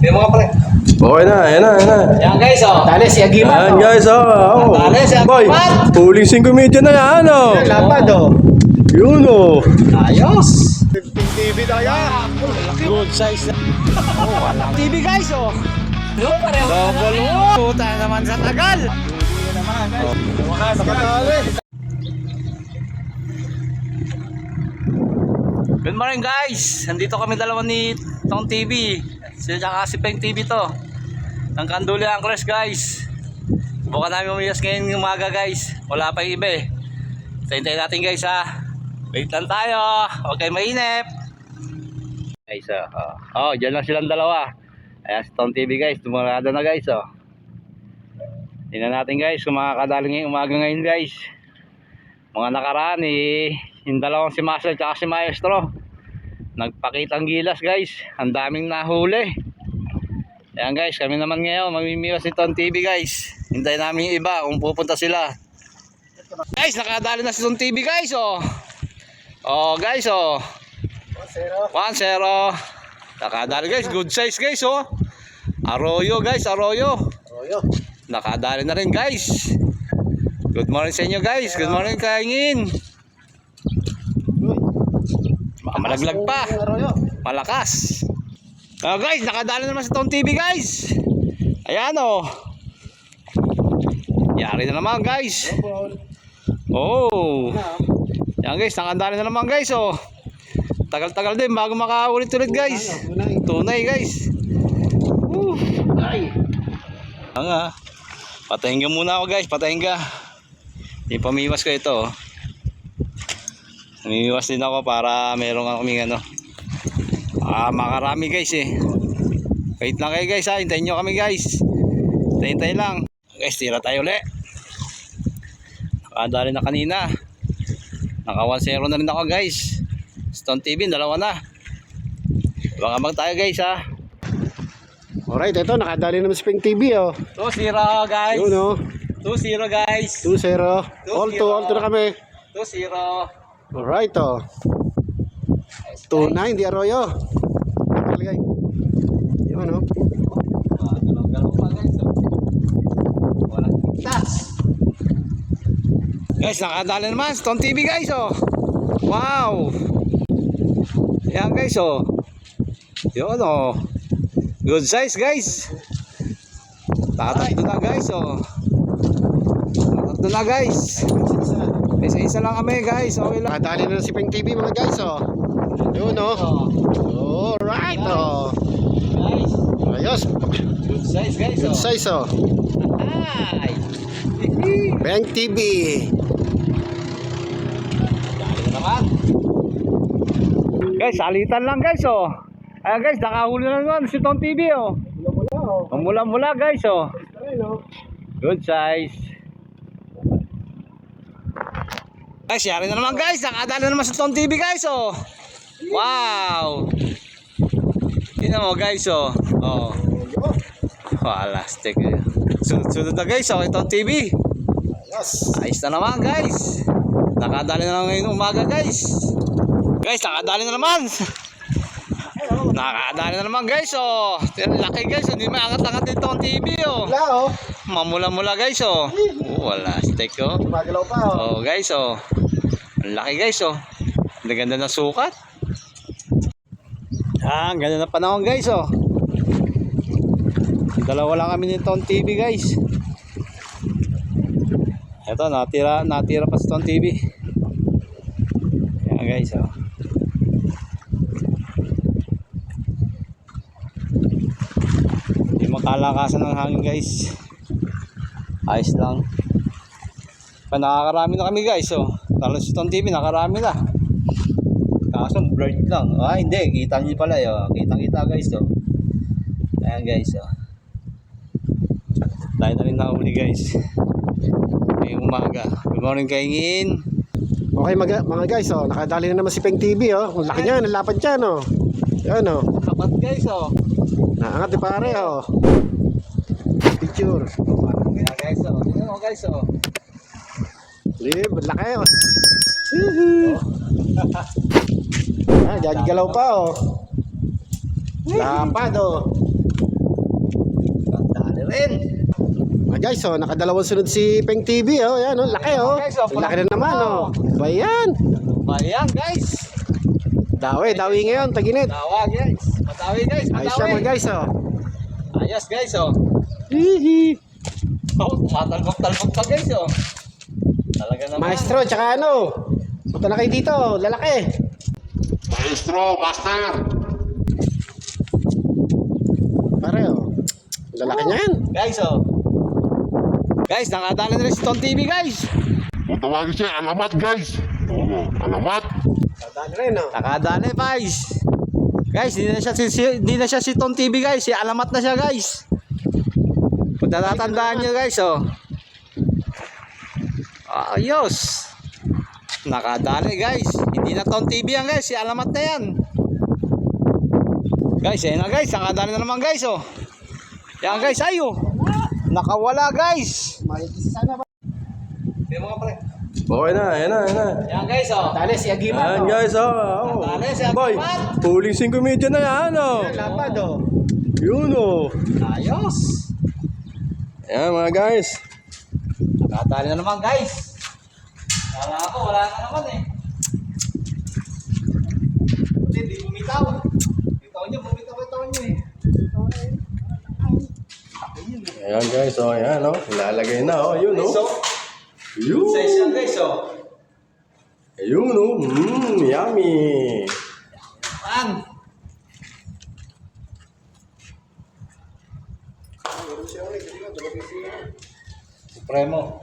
Yung mga pre. Okay na, ayan na, ayan na. Yan guys, oh. Dali si Agimat. Ayan guys, oh. Dali, si Boy, Agimat. huling 5 media na yan, oh. Lapad oh. Yun, oh. Ayos. 15 TV tayo. Good size na. TV guys, oh. Double O. Puta naman sa tagal. Good morning guys. Nandito kami dalawa ni Tong TV. Sila si Peng TV to. Ang Kanduli Anglers guys. Bukan namin umiwas ngayon ng umaga guys. Wala pa yung iba eh. Hintayin natin guys ha. Wait lang tayo. Huwag kayo mainip. Guys dyan lang silang dalawa. Ayan si Tong TV guys. Tumarada na guys oh. Tingnan natin guys kung makakadali ngayong umaga ngayon guys. Mga nakaraan eh, yung dalawang si Master at si Maestro nagpakitang gilas guys. Ang daming nahuli. Ayan guys, kami naman ngayon mamimiwas ni Tong TV guys. Hintayin namin yung iba kung pupunta sila. Guys, nakadali na si Tong TV guys oh. Oh guys oh. 1-0. Nakadali guys, good size guys oh. Arroyo guys, Arroyo. Nakadali na rin guys. Good morning sa inyo guys. Good morning kaingin. Malaglag pa. Malakas. Guys, nakadali naman sa Tong TV guys. Ayan oh. Yari na naman guys. Oh. Yan guys, nakadali na naman guys oh. Tagal-tagal din bago makaulit-ulit guys. Tunay guys. Nga. Patayin ka muna ako guys, patayin ka. Ipamiwas ko ito. Namiwas din ako para meron kaming ano. Makarami guys eh. Wait lang kayo guys ha, hintayin nyo kami guys. Hintayin lang. Guys, tira tayo ulit. Nakadali na kanina. Naka 1-0 na rin ako guys. Stone TV, dalawa na. Abang-abang tayo guys ha. Alright, ito nakadali naman si Peng TV oh. 2-0 guys. Yun oh. 2-0 guys. 2-0. All to na kami. 2-0. Alright oh. 2-9 di Arroyo. Nakalagay. Yun oh. Galaw-galaw pa guys. Walang tas. Guys, nakadali naman Stone TV guys oh. Wow. Yan guys oh. Yun oh. Good size guys. Tatatlo na guys oh. Tatatlo na guys. Isa-isa lang kami guys. Okay lang. Nakadali na si Peng TV mga guys oh. Yun oh. Alright oh. Guys, Ayos. good size guys Good oh. size oh. Ay. Peng TV. Dali na naman. Guys, salitan lang guys oh. Ayan guys, nakahuli na naman si Tong TV oh. Mula-mula guys oh. Good size. Guys, yari na naman guys. Nakadali na naman si Tong TV guys oh. Wow. Tingnan mo guys oh. Oh. Wala, stick. Sunod na guys oh, Tong TV. Yes. Ayos na naman guys. Nakadali na naman ngayong umaga guys. Guys, nakadali na naman. Nakadali na naman guys oh. Laki guys, hindi may angat-angat dito ang TV oh. Wala oh. Mamula-mula guys oh. Wala, stick oh. Magalaw pa oh. Oh guys oh. Ang laki guys oh. Ang ganda ng sukat. Ang ganda ng panahon guys oh. Dalawa lang kami nito ang TV guys. Ito, natira pa sa Tong TV. Yan guys oh. Hindi makalakasan ng hangin guys. Ayos lang. Nakakarami na kami guys oh. Talo sa Tong TV, nakarami na. Kaso blurred lang. Hindi, kita nyo pala oh. Kitang-kita guys oh. Ayan guys oh. Tayo na rin nakahuli guys. Ngayong umaga. Good morning kaingin. Okay mga guys oh, nakadali na naman si Peng TV oh. Ang laki niya, nalapad siya no. Yan oh. Kapat guys oh. Naangat ni pare oh. Picture. Kaya guys oh. Tingnan mo guys oh. Lib, laki oh. Gagalaw pa oh. Lapad oh. rin. Mga guys, oh, nakadalawang sunod si Peng TV, oh. Yan, oh, laki, oh. Guys, oh, Laki na naman, oh. Ba yan? Ayan guys. Dawi ngayon, taginit. Tawag guys. Matawi guys. Ayos siya, mga Matawi. guys, oh. Ayos guys oh. Hihi. Oh, matalbog-talbog pa guys oh. Talaga naman. Maestro, tsaka ano? Punta na kayo dito, lalaki. Maestro, master. Pare, oh. Lalaki niya yan. Guys oh. Guys, nakadala na rin si Tom TV guys. Kung tawagin siya, alamat guys. Oo, alamat. Nadali rin, oh. Nakadala guys. Guys, hindi na siya si Tom TV guys. Si alamat na siya guys. Kung natatandaan nyo guys oh. Ayos. Nakadali guys. Hindi na Tom TV yan guys. Si alamat na yan. Guys, ayan na guys. Nakadali na naman guys oh. Yan guys, ayo. Nakawala guys. Hindi mo pre. Okay na, yan na, yan na. Yan guys oh. Dali, si Agimat, Yan oh. guys, oh. Dali, si Agimat. Boy, huling 5 media na yan, oh. Lapad, oh. Yun, oh. Ayos. Yan mga guys. Nakadali na naman guys. Kala ko wala na naman eh. Hindi bumitaw. Bitaw niyo eh. Ayan guys, oh, ayan, oh. Ilalagay na, oh. Yun, So, oh. Yun. size yan guys oh. Ayun, oh. Yummy. Man. Supremo.